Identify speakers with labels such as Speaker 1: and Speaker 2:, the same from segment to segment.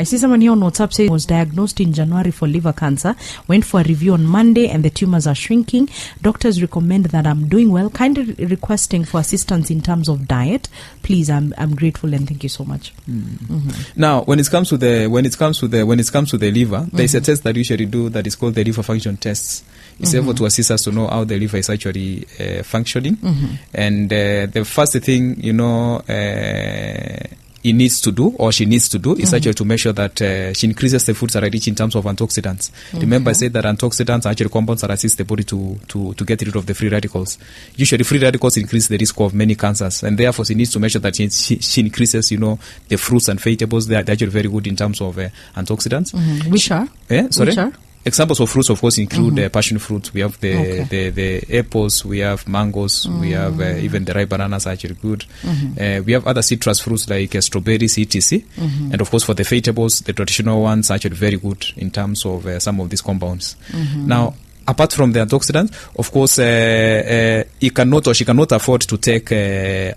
Speaker 1: I see someone here on WhatsApp saying was diagnosed in January for liver cancer, went for a review on Monday and the tumors are shrinking. Doctors recommend that I'm doing well, kindly requesting for assistance in terms of diet. Please, I'm grateful and thank you so much.
Speaker 2: Now, when it comes to the liver, there's a test that we usually do that is called the liver function tests. It's able to assist us to know how the liver is actually functioning. And the first thing, he needs to do or she needs to do is actually to make sure that she increases the foods that are rich in terms of antioxidants. Remember, I said that antioxidants are actually compounds that assist the body to get rid of the free radicals. Usually, free radicals increase the risk of many cancers, and therefore she needs to make sure that she increases, the fruits and vegetables. They're actually very good in terms of antioxidants.
Speaker 1: Which are?
Speaker 2: Sorry?
Speaker 1: Which are?
Speaker 2: Examples of fruits, of course, include passion fruit. We have the apples, we have mangoes, we have even the ripe bananas are actually good. We have other citrus fruits like strawberries, etc. And of course, for the vegetables, the traditional ones are actually very good in terms of some of these compounds. Now, apart from the antioxidants, of course, he cannot or she cannot afford to take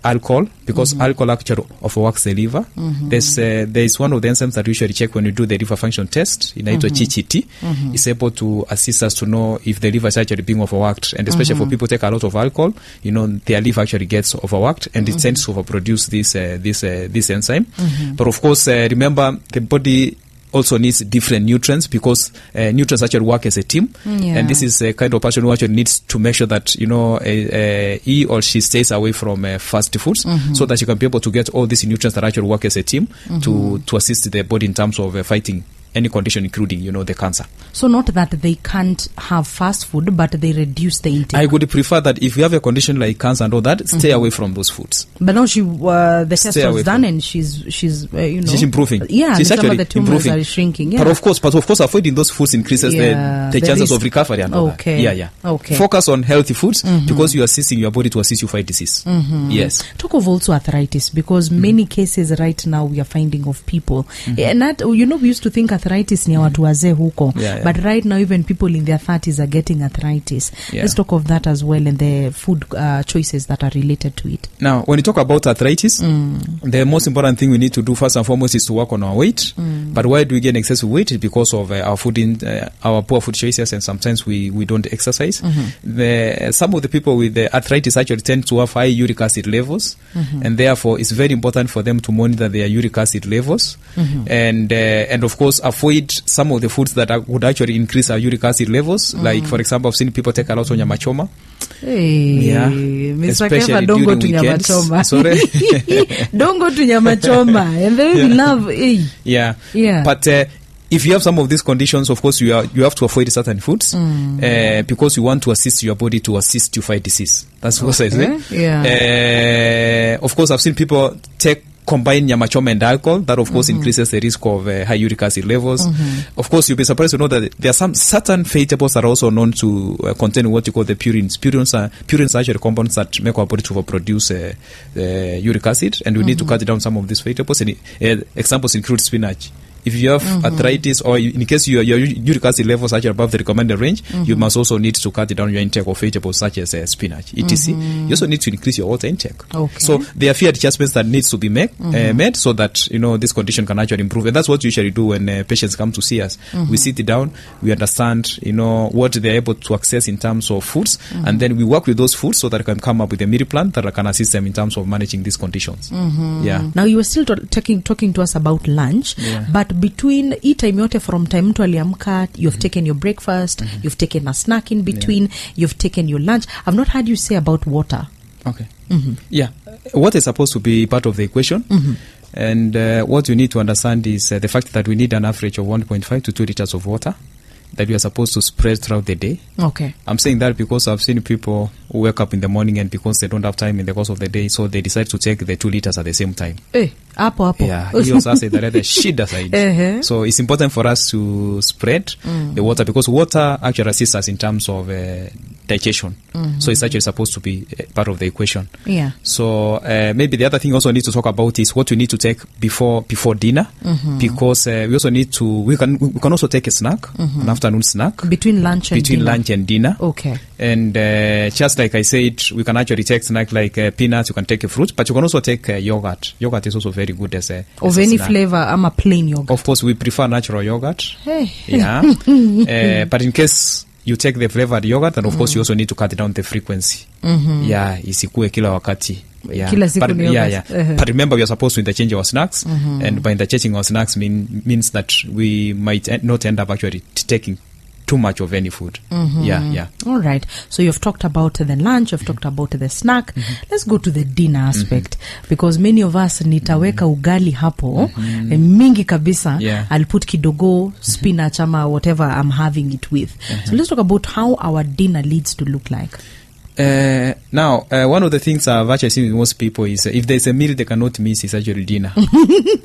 Speaker 2: alcohol because alcohol actually overworks the liver. There's one of the enzymes that we usually check when we do the liver function test, in GGT. It's able to assist us to know if the liver is actually being overworked, and especially for people who take a lot of alcohol, their liver actually gets overworked and it tends to overproduce this enzyme. But of course, remember, the body also needs different nutrients because nutrients actually work as a team. And this is a kind of person who actually needs to make sure that, he or she stays away from fast foods so that you can be able to get all these nutrients that actually work as a team to assist the body in terms of fighting any condition, including, the cancer. So
Speaker 1: not that they can't have fast food, but they reduce the intake.
Speaker 2: I would prefer that if you have a condition like cancer and all that, stay away from those foods.
Speaker 1: But now the test was done and she's
Speaker 2: she's improving.
Speaker 1: Yeah,
Speaker 2: she's
Speaker 1: some
Speaker 2: actually
Speaker 1: of the tumors
Speaker 2: improving.
Speaker 1: Are shrinking. Yeah.
Speaker 2: But of course, avoiding those foods increases the chances of recovery and all that. Yeah.
Speaker 1: Okay.
Speaker 2: Focus on healthy foods because you are assisting your body to assist you fight disease. Yes.
Speaker 1: Talk of also arthritis because many cases right now we are finding of people. And that, we used to think arthritis ni watu wazee huko. But right now even people in their 30s are getting arthritis. Let's talk of that as well and the food choices that are related to it.
Speaker 2: Now, when you talk about arthritis, the most important thing we need to do first and foremost is to work on our weight. But why do we get excessive weight? It's because of our poor food choices, and sometimes we don't exercise. Some of the people with the arthritis actually tend to have high uric acid levels, and therefore it's very important for them to monitor their uric acid levels, and of course avoid some of the foods that would actually increase our uric acid levels. Like, for example, I've seen people take a lot of nyama choma.
Speaker 1: Mr. Kepha, don't go to nyama choma.
Speaker 2: Sorry.
Speaker 1: Don't go to nyama choma. And they love
Speaker 2: But if you have some of these conditions, of course, you have to avoid certain foods because you want to assist your body to assist you fight disease. That's what I say. Of course, I've seen people combine nyama choma and alcohol. That of course increases the risk of high uric acid levels. Of course, you'll be surprised to know that there are some certain vegetables that are also known to contain what you call the purines. Purines are actually compounds that make our body to produce uric acid, and we need to cut down some of these vegetables. And examples include spinach. If you have arthritis, or in case your uric acid levels are above the recommended range, you must also need to cut down your intake of vegetables such as spinach, etc. You also need to increase your water intake. So there are few adjustments that needs to be made so that this condition can actually improve. And that's what we usually do when patients come to see us. We sit down, we understand what they're able to access in terms of foods, and then we work with those foods so that we can come up with a meal plan that can assist them in terms of managing these conditions.
Speaker 1: Now you were still talking to us about lunch, but between each time yote from time mtu aliamka, you've taken your breakfast, you've taken a snack in between, you've taken your lunch. I've not heard you say about water.
Speaker 2: Okay. Water is supposed to be part of the equation. And what you need to understand is the fact that we need an average of 1.5 to 2 liters of water that we are supposed to spread throughout the day. I'm saying that because I've seen people who wake up in the morning and because they don't have time in the course of the day, so they decide to take the 2 liters at the same time.
Speaker 1: Apo.
Speaker 2: Yeah, he also said that the shit aside. So it's important for us to spread the water because water actually assists us in terms of digestion. So it's actually supposed to be part of the equation. So maybe the other thing also need to talk about is what we need to take before dinner, because we also need to we can also take a snack, an afternoon snack
Speaker 1: between lunch and
Speaker 2: dinner. And just like I said, we can actually take snack like peanuts. You can take a fruit, but you can also take yogurt. Yogurt is also very good as a
Speaker 1: any
Speaker 2: snack.
Speaker 1: flavor. I'm a plain yogurt.
Speaker 2: Of course, we prefer natural yogurt.
Speaker 1: Hey.
Speaker 2: Yeah. But in case you take the flavored yogurt, and of course you also need to cut down the frequency. Yeah, isikue kila wakati. Yeah. But remember, we are supposed to interchange our snacks, and by interchanging our snacks means that we might not end up actually taking too much of any food. Yeah.
Speaker 1: All right. So you've talked about the lunch, you've talked about the snack. Let's go to the dinner aspect, because many of us nitaweka ugali hapo mingi kabisa. I'll put kidogo spinach ama whatever I'm having it with. So let's talk about how our dinner needs to look like.
Speaker 2: Now, one of the things I've actually seen with most people is if there's a meal they cannot miss, is actually dinner.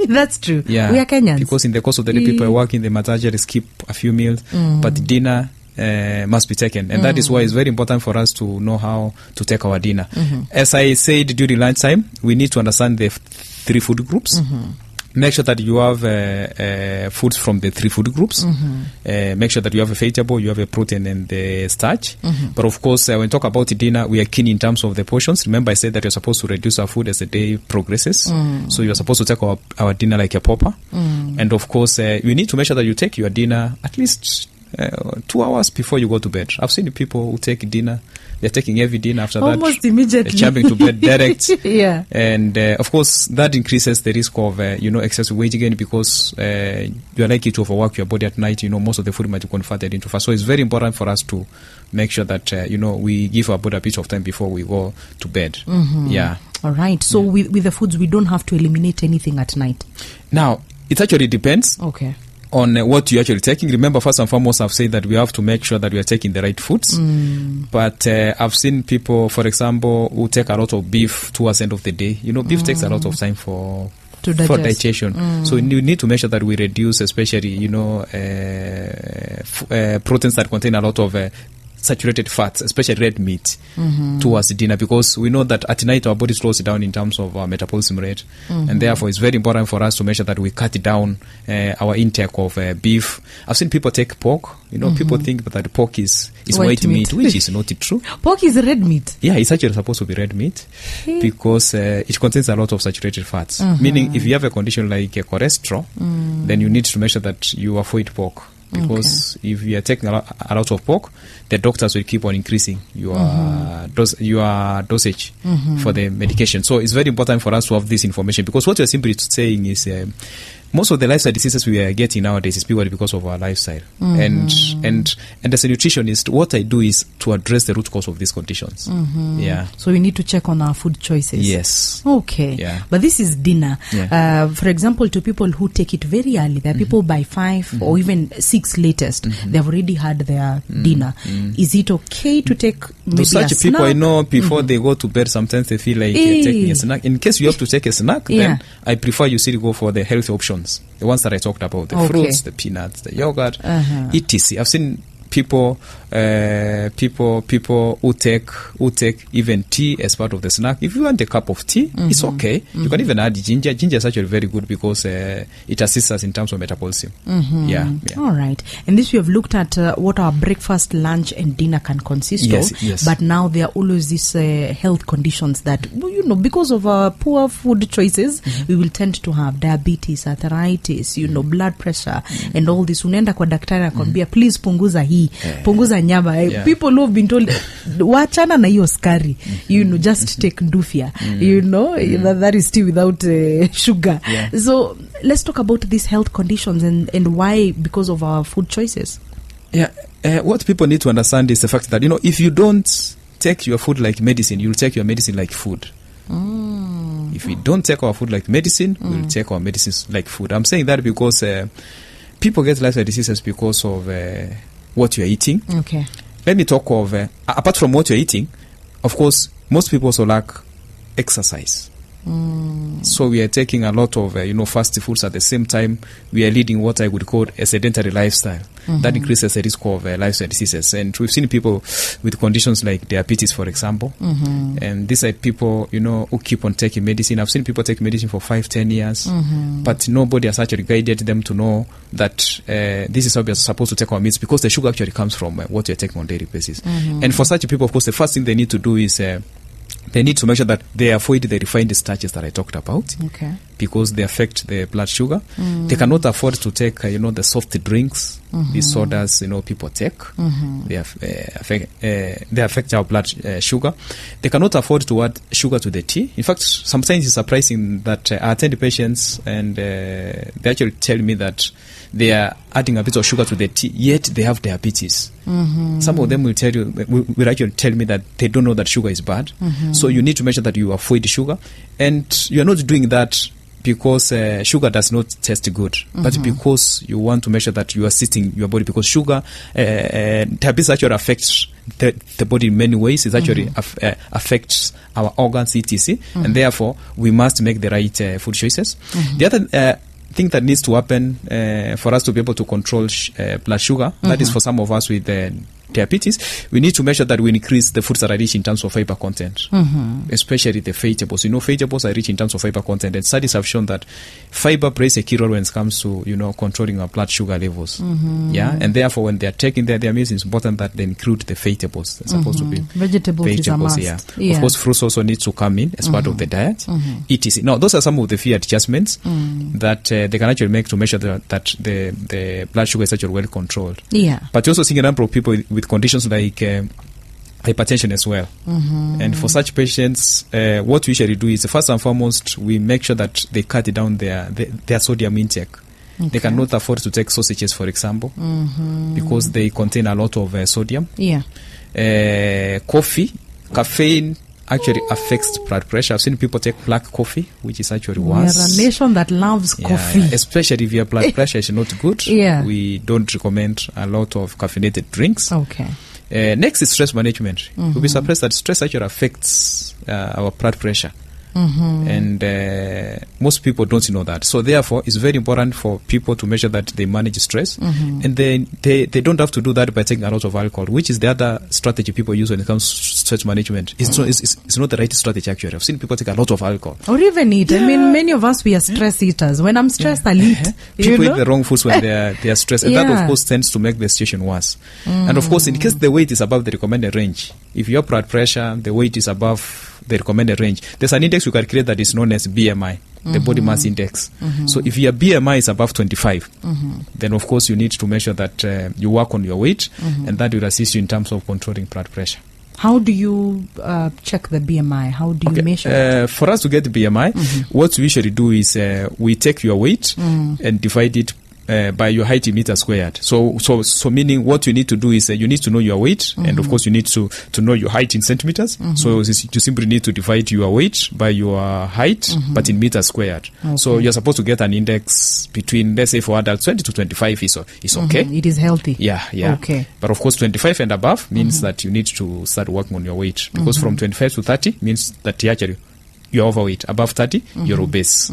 Speaker 1: That's true.
Speaker 2: Yeah.
Speaker 1: We are Kenyans.
Speaker 2: Because in the course of the day, people are working, they might actually skip a few meals, but dinner must be taken. And that is why it's very important for us to know how to take our dinner. As I said during lunchtime, we need to understand the 3 food groups. Make sure that you have foods from the 3 food groups. Make sure that you have a vegetable, you have a protein and the starch. But of course, when we talk about dinner, we are keen in terms of the portions. Remember, I said that you're supposed to reduce our food as the day progresses. So you're supposed to take our dinner like a pauper. And of course, you need to make sure that you take your dinner at least 2 hours before you go to bed. I've seen people who take dinner. They're taking every dinner after
Speaker 1: almost
Speaker 2: that.
Speaker 1: Immediately.
Speaker 2: Jumping to bed direct.
Speaker 1: Yeah.
Speaker 2: And of course, that increases the risk of, excessive weight gain, because you're likely to overwork your body at night. Most of the food might be converted into fat. So it's very important for us to make sure that, we give our body a bit of time before we go to bed. Yeah.
Speaker 1: All right. So with the foods, we don't have to eliminate anything at night.
Speaker 2: Now, it actually depends.
Speaker 1: Okay.
Speaker 2: On what you're actually taking. Remember, first and foremost, I've said that we have to make sure that we are taking the right foods. But I've seen people, for example, who take a lot of beef towards the end of the day. Beef takes a lot of time for digestion. So we need to make sure that we reduce, especially, proteins that contain a lot of saturated fats, especially red meat, towards dinner, because we know that at night our body slows down in terms of our metabolism rate, and therefore it's very important for us to make sure that we cut down our intake of beef. I've seen people take pork. People think that pork is white meat, which is not true.
Speaker 1: Pork is red meat.
Speaker 2: Yeah, it's actually supposed to be red meat because it contains a lot of saturated fats. Meaning, if you have a condition like cholesterol, then you need to make sure that you avoid pork. Because if you are taking a lot of pork, the doctors will keep on increasing your dosage for the medication. So it's very important for us to have this information, because what you're simply saying is most of the lifestyle diseases we are getting nowadays is purely because of our lifestyle. And as a nutritionist, what I do is to address the root cause of these conditions. Yeah.
Speaker 1: So we need to check on our food choices.
Speaker 2: Yes.
Speaker 1: Okay.
Speaker 2: Yeah.
Speaker 1: But this is dinner.
Speaker 2: Yeah.
Speaker 1: For example, to people who take it very early, there are people by 5 or even 6 latest, they've already had their dinner. Is it okay to take maybe
Speaker 2: such
Speaker 1: a snack?
Speaker 2: people I know before they go to bed, sometimes they feel like taking a snack. In case you have to take a snack, then I prefer you still go for the healthy options. The ones that I talked about, the fruits, the peanuts, the yogurt, etc. I've seen people who take even tea as part of the snack. If you want a cup of tea, it's okay. You can even add ginger. Ginger is actually very good because it assists us in terms of metabolism. Yeah.
Speaker 1: All right. And this we have looked at what our breakfast, lunch and dinner can consist of.
Speaker 2: Yes.
Speaker 1: But now there are always these health conditions that, because of our poor food choices, we will tend to have diabetes, arthritis, blood pressure and all this. Unaenda kwa daktari akwambia, please punguza hii, punguza nyama. People who have been told, wachana na hiyo skari, just take ndufia, that is tea without sugar. So let's talk about these health conditions and why, because of our food choices.
Speaker 2: What people need to understand is the fact that, if you don't take your food like medicine, you'll take your medicine like food. If we don't take our food like medicine, we'll take our medicines like food. I'm saying that because people get lifestyle diseases because of what you're eating.
Speaker 1: Okay.
Speaker 2: Let me talk of, apart from what you're eating, of course, most people also lack exercise. So we are taking a lot of, fast foods at the same time. We are leading what I would call a sedentary lifestyle. That increases the risk of lifestyle diseases. And we've seen people with conditions like diabetes, for example. And these are people, who keep on taking medicine. I've seen people take medicine for 5-10 years, but nobody has actually guided them to know that this is how we are supposed to take our meats, because the sugar actually comes from what you're taking on daily basis. And for such people, of course, the first thing they need to do is they need to make sure that they avoid the refined starches that I talked about, because they affect the blood sugar. They cannot afford to take, the soft drinks, these sodas, people take. They affect our blood sugar. They cannot afford to add sugar to the tea. In fact, sometimes it's surprising that I attend patients and they actually tell me that they are adding a bit of sugar to the tea, yet they have diabetes. Some of them will actually tell me that they don't know that sugar is bad. So you need to make sure that you avoid sugar, and you are not doing that because sugar does not taste good, but because you want to make sure that you are assisting your body, because sugar, diabetes actually affects the body in many ways. It actually affects our organs, etc. And therefore, we must make the right food choices. The other thing that needs to happen for us to be able to control blood sugar, that is for some of us with diabetes, we need to make sure that we increase the foods that are rich in terms of fiber content, especially the vegetables. Vegetables are rich in terms of fiber content, and studies have shown that fiber plays a key role when it comes to controlling our blood sugar levels. And therefore, when they are taking their meals, it's important that they include the vegetables. They're supposed to be
Speaker 1: vegetables is a must.
Speaker 2: Of course, fruits also need to come in as part of the diet. etc. Now, those are some of the few adjustments that they can actually make to make sure that the blood sugar is actually well controlled. But you also see a number of people with conditions like hypertension as well. And for such patients, what we usually do is, first and foremost, we make sure that they cut down their sodium intake. They cannot afford to take sausages, for example, because they contain a lot of sodium. Coffee, caffeine actually affects blood pressure. I've seen people take black coffee, which is actually worse.
Speaker 1: We are a nation that loves coffee.
Speaker 2: Especially if your blood pressure is not good. We don't recommend a lot of caffeinated drinks. Next is stress management. You'll be surprised that stress actually affects our blood pressure. And most people don't know that. So therefore, it's very important for people to measure that they manage stress. And then they don't have to do that by taking a lot of alcohol, which is the other strategy people use when it comes to stress management. It's not the right strategy, actually. I've seen people take a lot of alcohol.
Speaker 1: Or even eat. I mean, many of us, we are stress eaters. When I'm stressed, I eat.
Speaker 2: People eat the wrong foods when they are stressed. And that, of course, tends to make the situation worse. And of course, in case the weight is above the recommended range, if your blood pressure, the weight is above the recommended range, there's an index you calculate that is known as BMI, the body mass index. So if your BMI is above 25, then of course you need to make sure that you work on your weight, and that will assist you in terms of controlling blood pressure.
Speaker 1: How do you check the BMI? How do you measure it?
Speaker 2: For us to get the BMI, what we usually do is we take your weight and divide it by your height in meters squared. So meaning what you need to do is you need to know your weight, and of course you need to know your height in centimeters. So you simply need to divide your weight by your height, but in meters squared. So you're supposed to get an index between, let's say for adults, 20 to 25 is okay.
Speaker 1: It is healthy.
Speaker 2: Yeah. Okay. But of course 25 and above means that you need to start working on your weight, because from 25 to 30 means that you're overweight. Above 30, you're obese.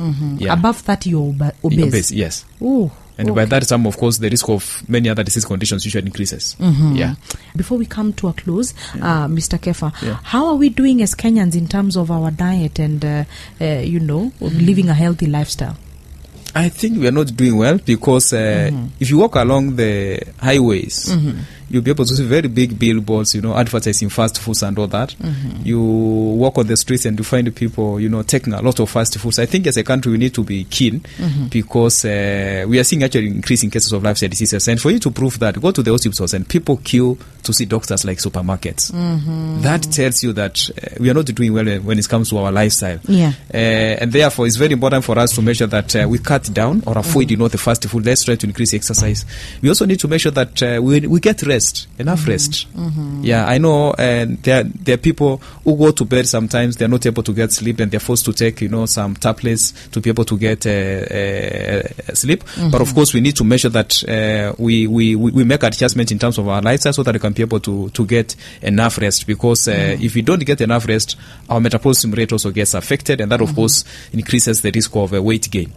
Speaker 1: Above 30, you're obese.
Speaker 2: Yes.
Speaker 1: Ooh.
Speaker 2: And by that time, of course, the risk of many other disease conditions usually increases.
Speaker 1: Before we come to a close, Mr. Kepha, how are we doing as Kenyans in terms of our diet and, living a healthy lifestyle?
Speaker 2: I think we are not doing well, because if you walk along the highways, you'll be able to see very big billboards, advertising fast foods and all that. You walk on the streets and you find people, taking a lot of fast foods. I think as a country we need to be keen, because we are seeing actually increasing cases of lifestyle diseases. And for you to prove that, go to the hospitals and people queue to see doctors like supermarkets. That tells you that we are not doing well when it comes to our lifestyle. And therefore it's very important for us to make sure that we cut down or avoid, the fast food. Let's try to increase exercise. We also need to make sure that we get enough rest. I know there are people who go to bed sometimes, they're not able to get sleep, and they're forced to take some tablets to be able to get sleep. But of course we need to make sure that we make adjustments in terms of our lifestyle, so that we can be able to get enough rest, because if we don't get enough rest, our metabolism rate also gets affected, and that of course increases the risk of weight gain.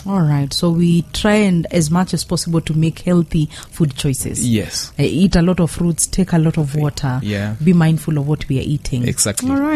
Speaker 1: All right, so we try and as much as possible to make healthy food choices.
Speaker 2: Yes.
Speaker 1: Eat a lot of fruits, take a lot of water. Be mindful of what we are eating.
Speaker 2: Exactly.
Speaker 1: All right.